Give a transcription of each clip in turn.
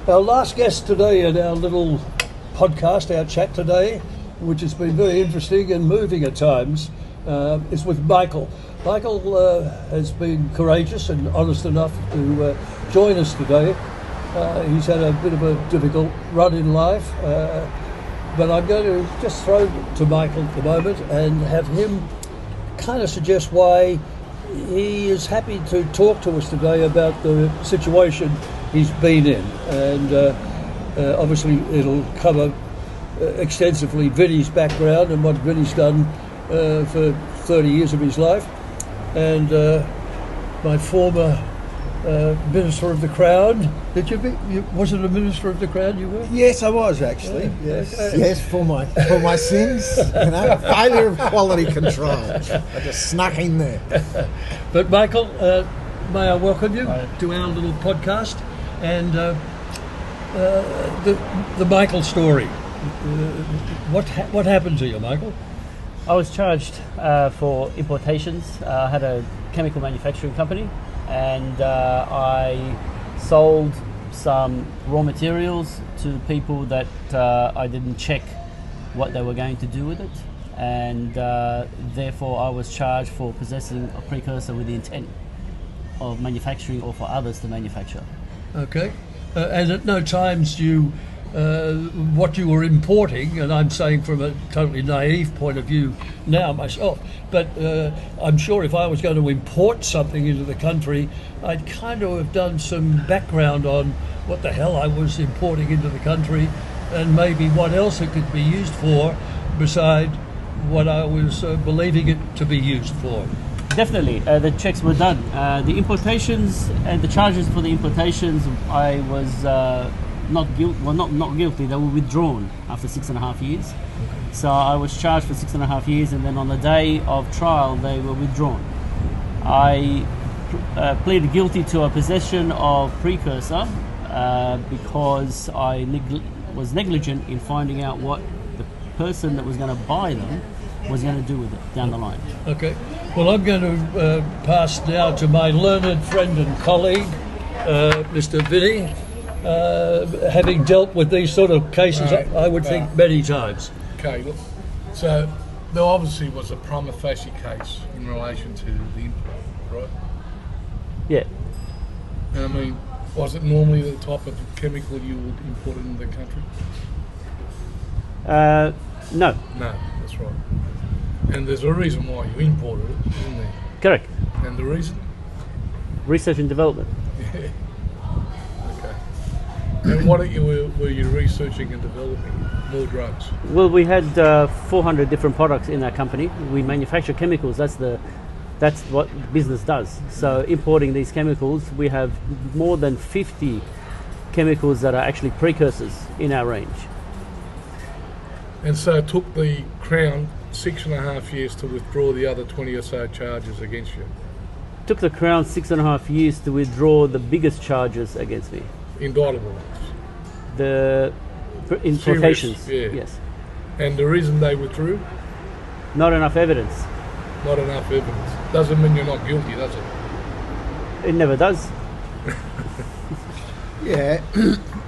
Our last guest today in our little podcast, our chat today, which has been very interesting and moving at times, is with Michael. Michael has been courageous and honest enough to join us today. He's had a bit of a difficult run in life, but I'm going to just throw to Michael at the moment and have him kind of suggest why he is happy to talk to us today about the situation he's been in. And obviously it'll cover extensively Vinny's background and what Vinny's done for 30 years of his life. And my former Minister of the Crown. Was it a Minister of the Crown you were? Yes, I was actually. Yes, for my sins. Failure of quality control. I just snuck in there. But Michael, may I welcome you to our little podcast and the Michael story. What happened to you, Michael? I was charged for importations. I had a chemical manufacturing company, and I sold some raw materials to people that I didn't check what they were going to do with it, and therefore I was charged for possessing a precursor with the intent of manufacturing or for others to manufacture. Okay, and at no times you what you were importing, and I'm saying from a totally naive point of view now myself, but I'm sure if I was going to import something into the country, I'd kind of have done some background on what the hell I was importing into the country and maybe what else it could be used for beside what I was believing it to be used for. Definitely, the checks were done. The importations and the charges for the importations, I was not guilty. They were withdrawn after 6.5 years. So I was charged for 6.5 years, and then on the day of trial, they were withdrawn. I pleaded guilty to a possession of precursor because I was negligent in finding out what the person that was going to buy them was going to do with it down the line. Okay. Well, I'm going to pass now to my learned friend and colleague, Mr. Vinny. Having dealt with these sort of cases, I would think many times. Okay, look, so there obviously was a prima facie case in relation to the import, right? Yeah. And I mean, was it normally the type of chemical you would import into the country? No. No, that's right. And there's a reason why you imported it, isn't there? Correct. And the reason? Research and development. Yeah. And what were you researching and developing? More drugs? Well, we had 400 different products in our company. We manufacture chemicals. That's what business does. So importing these chemicals, we have more than 50 chemicals that are actually precursors in our range. And so it took the Crown 6.5 years to withdraw the other 20 or so charges against you? It took the Crown 6.5 years to withdraw the biggest charges against me. Indictable. The importations, yeah. Yes. And the reason they withdrew? Not enough evidence. Not enough evidence. Doesn't mean you're not guilty, does it? It never does. Yeah,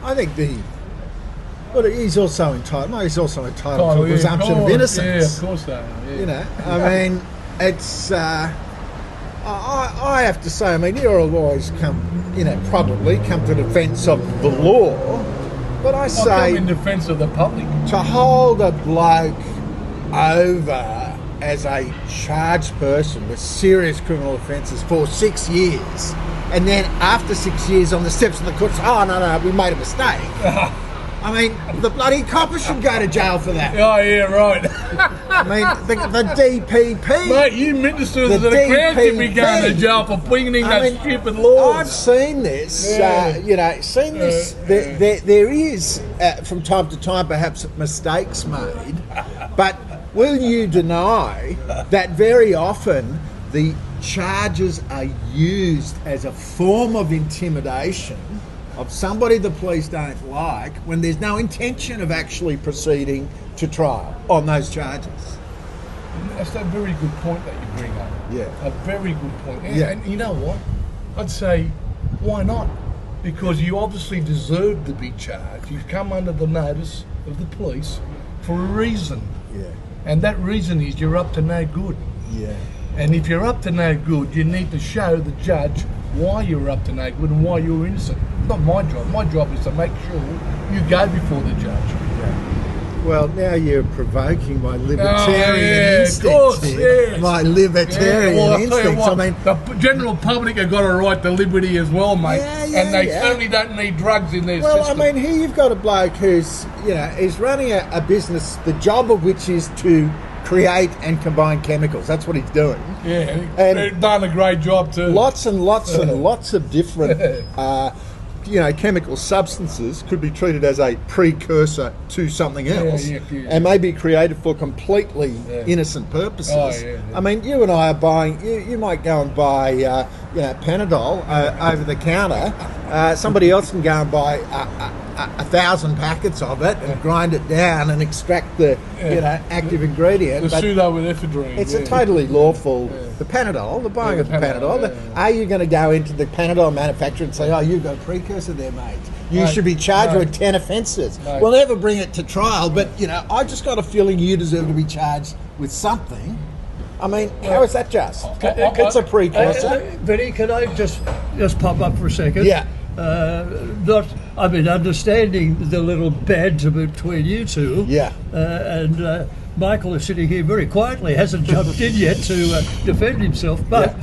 I think he's also entitled. He's also entitled to a presumption of innocence. Yeah, of course they are. Yeah. I mean, it's. I have to say, I mean, you'll always probably come to defence of the law, but I say come in defence of the public. To hold a bloke over as a charged person with serious criminal offences for 6 years, and then after 6 years on the steps of the court, no, we made a mistake. I mean, the bloody copper should go to jail for that. Oh, yeah, right. I mean, the DPP... Mate, you ministers of the Crown should be going to jail for bringing that stupid laws. I've seen this, this. There is, from time to time, perhaps mistakes made, but will you deny that very often the charges are used as a form of intimidation of somebody the police don't like when there's no intention of actually proceeding to trial on those charges? That's a very good point that you bring up. Yeah. A very good point. And, yeah. And you know what? I'd say, why not? because you obviously deserve to be charged. You've come under the notice of the police for a reason. Yeah. And that reason is you're up to no good. Yeah. And if you're up to no good, you need to show the judge why you're up to no good and why you're innocent. Not my job. My job is to make sure you go before the judge. Well, now you're provoking my libertarian instincts. Of course, here. yes. My libertarian Well, I'll tell you instincts. what, I mean, the general public have got a right to liberty as well, mate. And they certainly don't need drugs in their well, system. I mean, here you've got a bloke who's, is running a business, the job of which is to create and combine chemicals. That's what he's doing. Yeah, And they've done a great job too. Lots and lots and lots of different, chemical substances could be treated as a precursor to something else, and may be created for completely innocent purposes. Oh, yeah. I mean, you and I are buying. You might go and buy, Panadol over the counter. Somebody else can go and buy 1,000 packets of it and grind it down and extract the active ingredient. The But pseudoephedrine. it's a totally lawful. The Panadol, the buying of the Panadol. Are you going to go into the Panadol manufacturer and say, "Oh, you've got a precursor there, mate. You should be charged with 10 offences"? No. We'll never bring it to trial, but I just got a feeling you deserve to be charged with something. I mean, how is that just? It's a precursor. Vinny, can I just pop up for a second? Yeah. Understanding the little banter between you two. Yeah. And Michael is sitting here very quietly, hasn't jumped in yet to defend himself. But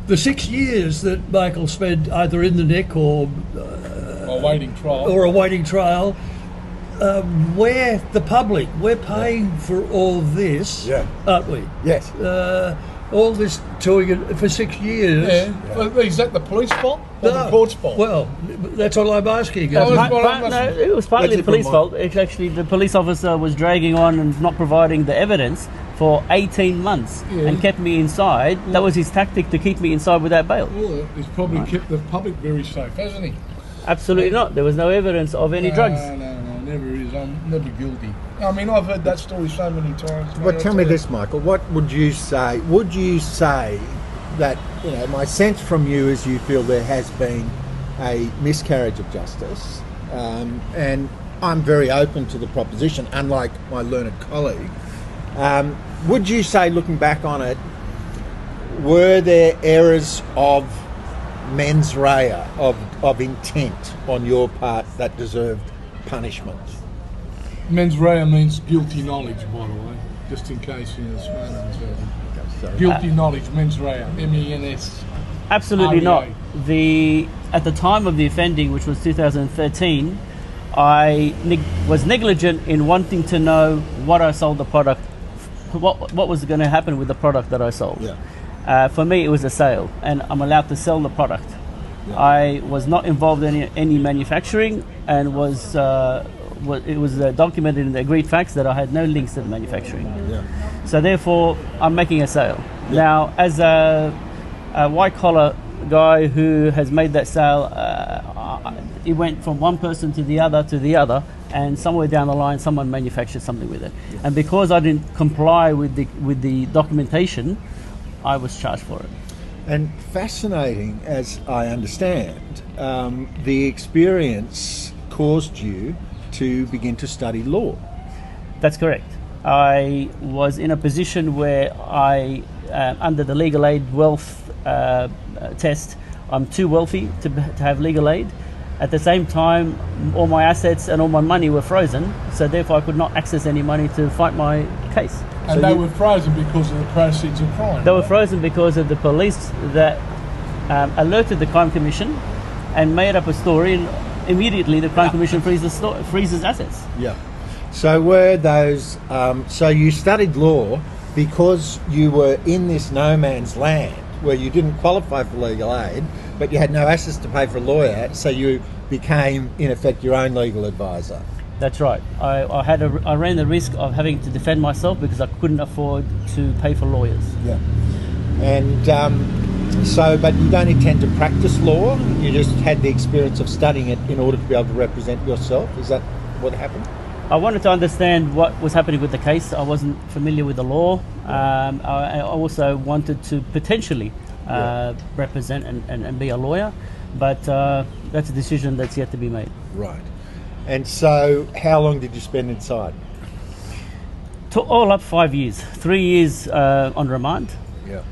the 6 years that Michael spent either in the nick or awaiting trial. we're the public. We're paying for all this, aren't we? Yes. All this doing it for 6 years. Yeah. Well, is that the police fault or the court's fault? Well, that's all I'm asking. Oh, No, it was partly the police fault. It's actually the police officer was dragging on and not providing the evidence for 18 months and kept me inside. That was his tactic, to keep me inside without bail. Well, he's probably kept the public very safe, hasn't he? Absolutely not. There was no evidence of any drugs. No, never is. I'm never guilty. I mean, I've heard that story so many times. But tell me this, Michael. What would you say? Would you say that, my sense from you is you feel there has been a miscarriage of justice, and I'm very open to the proposition, unlike my learned colleague. Would you say, looking back on it, were there errors of mens rea, of intent on your part that deserved punishment? Mens rea means guilty knowledge, by the way, just in case you're guilty knowledge, mens rea, MENS. Absolutely not. At the time of the offending, which was 2013, I was negligent in wanting to know what I sold the product, what was going to happen with the product that I sold. Yeah. For me, it was a sale, and I'm allowed to sell the product. Yeah. I was not involved in any manufacturing, and it was documented in the agreed facts that I had no links to the manufacturing. Yeah. So therefore, I'm making a sale. Yeah. Now, as a white-collar guy who has made that sale, it went from one person to the other, and somewhere down the line, someone manufactured something with it. Yeah. And because I didn't comply with the documentation, I was charged for it. And fascinating, as I understand, the experience caused you to begin to study law. That's correct. I was in a position where I, under the legal aid wealth test, I'm too wealthy to have legal aid. At the same time, all my assets and all my money were frozen, so therefore I could not access any money to fight my case. And they were frozen because of the proceeds of crime. They were frozen because of the police that alerted the Crime Commission and made up a story, and immediately the Crime Commission freezes assets. Yeah. So were those? So you studied law because you were in this no man's land where you didn't qualify for legal aid, but you had no assets to pay for a lawyer, so you became, in effect, your own legal advisor. That's right. I ran the risk of having to defend myself because I couldn't afford to pay for lawyers. Yeah. And but you don't intend to practice law. You just had the experience of studying it in order to be able to represent yourself. Is that what happened? I wanted to understand what was happening with the case. I wasn't familiar with the law. I also wanted to potentially represent and be a lawyer. But that's a decision that's yet to be made. Right. And so, how long did you spend inside? All up 5 years. 3 years on remand. Yeah.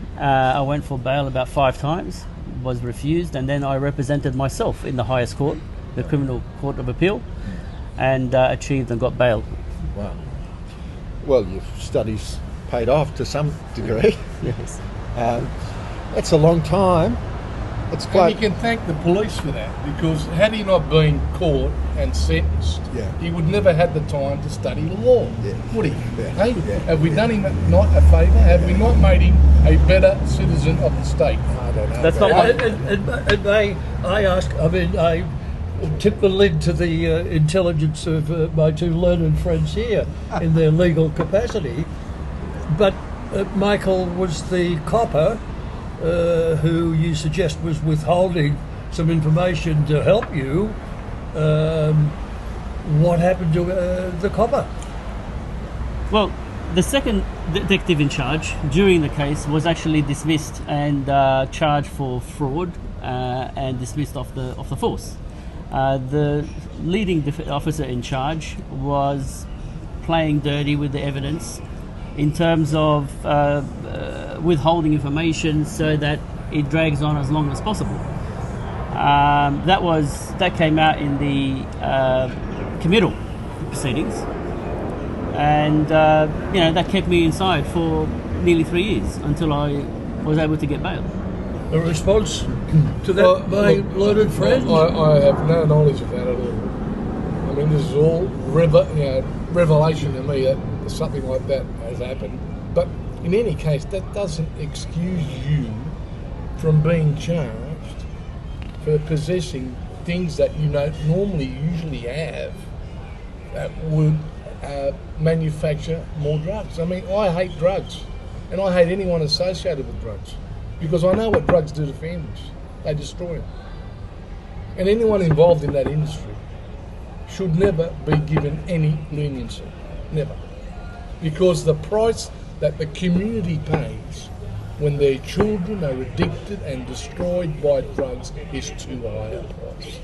I went for bail about 5 times, was refused, and then I represented myself in the highest court, the Criminal Court of Appeal, and achieved and got bail. Wow. Well, your studies paid off to some degree. Yes. That's a long time. It's And quite. you can thank the police for that, because had he not been caught and sentenced, Yeah. he would never had the time to study law, Yeah. would he? Yeah. Hey? Yeah. Have we done him not a favour? Have we not made him a better citizen of the state? I don't know. That's but- not And may I ask, I mean, I tip the lid to the intelligence of my two learned friends here in their legal capacity, but Michael was the copper who you suggest was withholding some information to help you. What happened to the copper? Well, the second detective in charge during the case was actually dismissed and charged for fraud and dismissed off the force. The leading officer in charge was playing dirty with the evidence in terms of withholding information so that it drags on as long as possible. That came out in the committal proceedings, and that kept me inside for nearly 3 years until I was able to get bail. A response to that, my learned friend? I have no knowledge of that at all. I mean, this is all revelation to me that something like that has happened. But in any case, that doesn't excuse you from being charged for possessing things that you don't normally usually have that would manufacture more drugs. I mean, I hate drugs, and I hate anyone associated with drugs, because I know what drugs do to families. They destroy them. And anyone involved in that industry should never be given any leniency. Never. Because the price that the community pays when their children are addicted and destroyed by drugs is too high a price.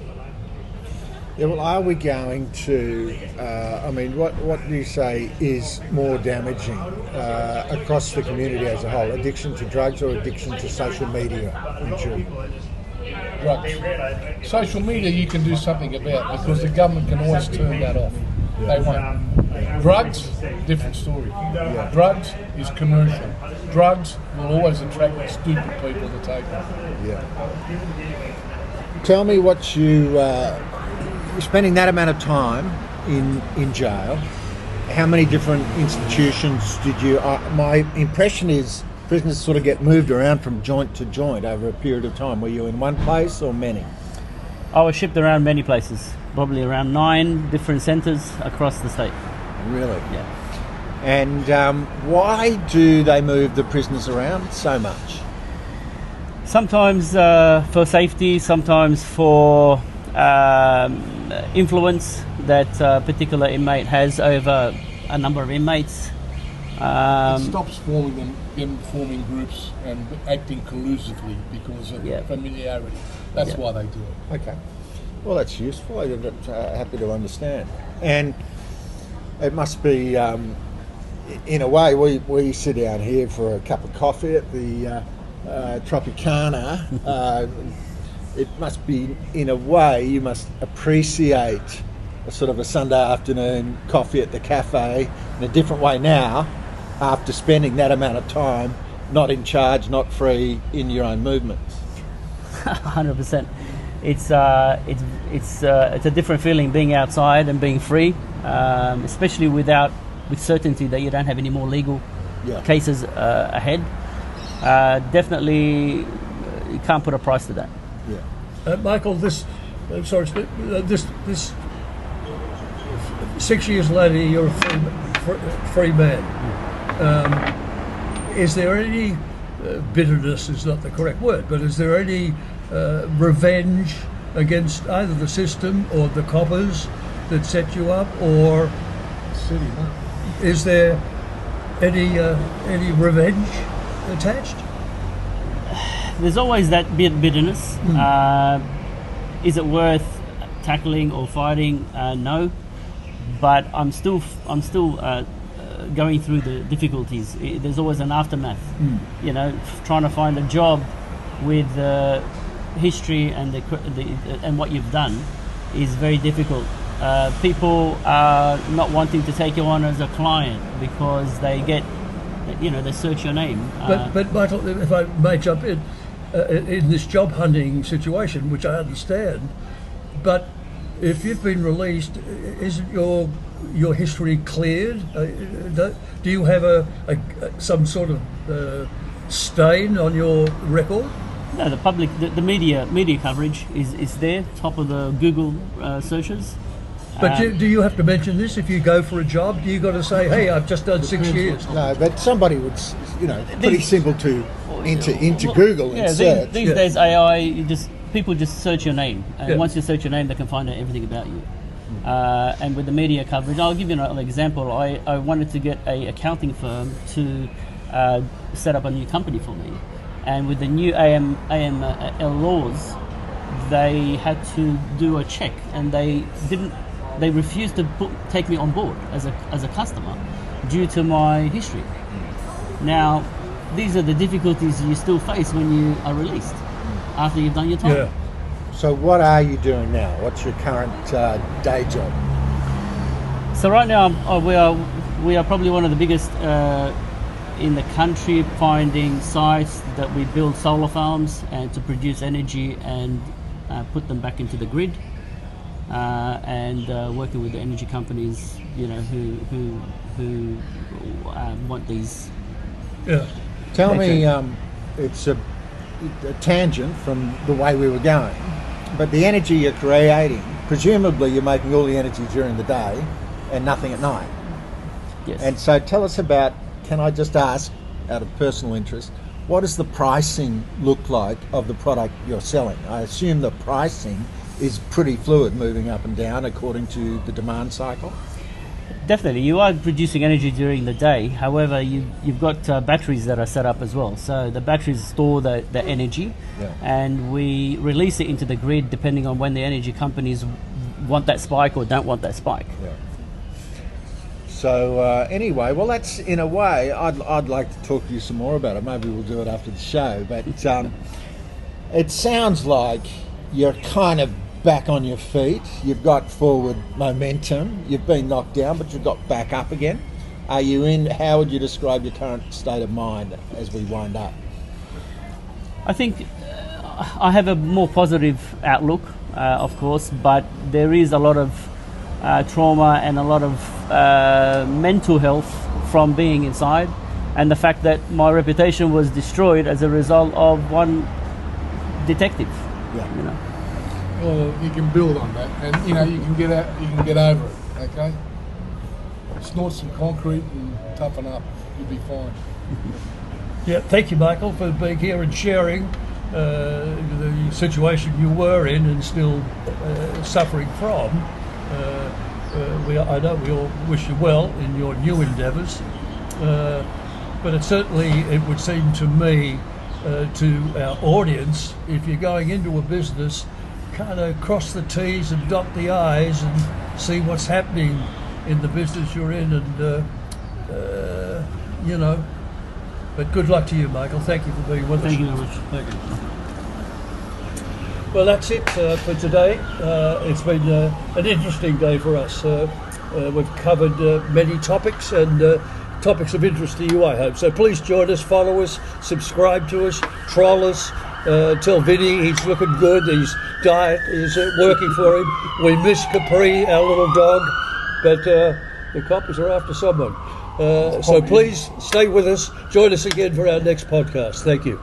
Yeah, well, are we going to? What do you say is more damaging across the community as a whole? Addiction to drugs or addiction to social media in children? Drugs. Social media you can do something about, because the government can always turn that off. They won't. Drugs, different story. Drugs is commercial. Drugs will always attract stupid people to take them. Yeah. Tell me what you're spending that amount of time in jail. How many different institutions did you? My impression is prisoners sort of get moved around from joint to joint over a period of time. Were you in one place or many? I was shipped around many places, probably around 9 different centres across the state. Really? Yeah. And why do they move the prisoners around so much? Sometimes for safety, sometimes for influence that a particular inmate has over a number of inmates. It stops them forming groups and acting collusively because of familiarity. That's why they do it. Okay. Well, that's useful. I'm happy to understand. And it must be, in a way, we sit down here for a cup of coffee at the Tropicana. It must be, in a way, you must appreciate a sort of a Sunday afternoon coffee at the cafe in a different way now, after spending that amount of time not in charge, not free, in your own movements. 100%. It's a different feeling being outside and being free, especially with certainty that you don't have any more legal cases ahead. Definitely, you can't put a price to that. Yeah. Michael, this 6 years later, you're a free man. Is there any bitterness? Is not the correct word, but is there any revenge against either the system or the coppers that set you up, or City, no. is there any revenge attached? There's always that bitterness. Is it worth tackling or fighting? No, but I'm still going through the difficulties. There's always an aftermath. You know, trying to find a job with history and and what you've done is very difficult. People are not wanting to take you on as a client because they get, they search your name. But Michael, if I may jump in this job hunting situation, which I understand, but if you've been released, isn't your history cleared? Do you have some sort of stain on your record? No, the public, the media coverage is there, top of the Google searches. But do you have to mention this if you go for a job? Do you got to say, "Hey, I've just done 6 years"? No, but somebody would, pretty simple to enter into Google and search. These days, AI, people just search your name, and once you search your name, they can find out everything about you. And with the media coverage, I'll give you an example. I wanted to get an accounting firm to set up a new company for me, and with the new AML laws, they had to do a check, and they didn't. They refused to take me on board as a customer due to my history. Now, these are the difficulties you still face when you are released after you've done your time. Yeah. So what are you doing now? What's your current day job? So right now we are probably one of the biggest in the country, finding sites that we build solar farms and to produce energy and put them back into the grid. And working with the energy companies, who want these. Yeah. Tell me, it's a tangent from the way we were going, but the energy you're creating, presumably you're making all the energy during the day and nothing at night. Yes. And so tell us about, can I just ask, out of personal interest, what does the pricing look like of the product you're selling? I assume the pricing is pretty fluid, moving up and down according to the demand cycle. Definitely, you are producing energy during the day. However, you've got batteries that are set up as well. So the batteries store the energy, and we release it into the grid depending on when the energy companies want that spike or don't want that spike. Yeah. So anyway, well, that's, in a way, I'd like to talk to you some more about it. Maybe we'll do it after the show. But it sounds like you're kind of back on your feet. You've got forward momentum. You've been knocked down, but you've got back up again. How would you describe your current state of mind as we wind up? I think I have a more positive outlook, of course, but there is a lot of trauma and a lot of mental health from being inside, and the fact that my reputation was destroyed as a result of one detective. Yeah. Well, you can build on that, and you can get out. You can get over it. Okay. Snort some concrete and toughen up. You'll be fine. Yeah. Thank you, Michael, for being here and sharing the situation you were in and still suffering from. I know we all wish you well in your new endeavours, but it would seem to me, to our audience, if you're going into a business, kind of cross the T's and dot the I's and see what's happening in the business you're in, and But good luck to you, Michael. Thank you for being with us. Thank you very much. Thank you. Well, that's it for today. It's been an interesting day for us. We've covered many topics and topics of interest to you, I hope. So please join us, follow us, subscribe to us, troll us. Tell Vinny he's looking good, his diet is working for him. We miss Capri, our little dog, but the coppers are after someone. So please stay with us. Join us again for our next podcast. Thank you.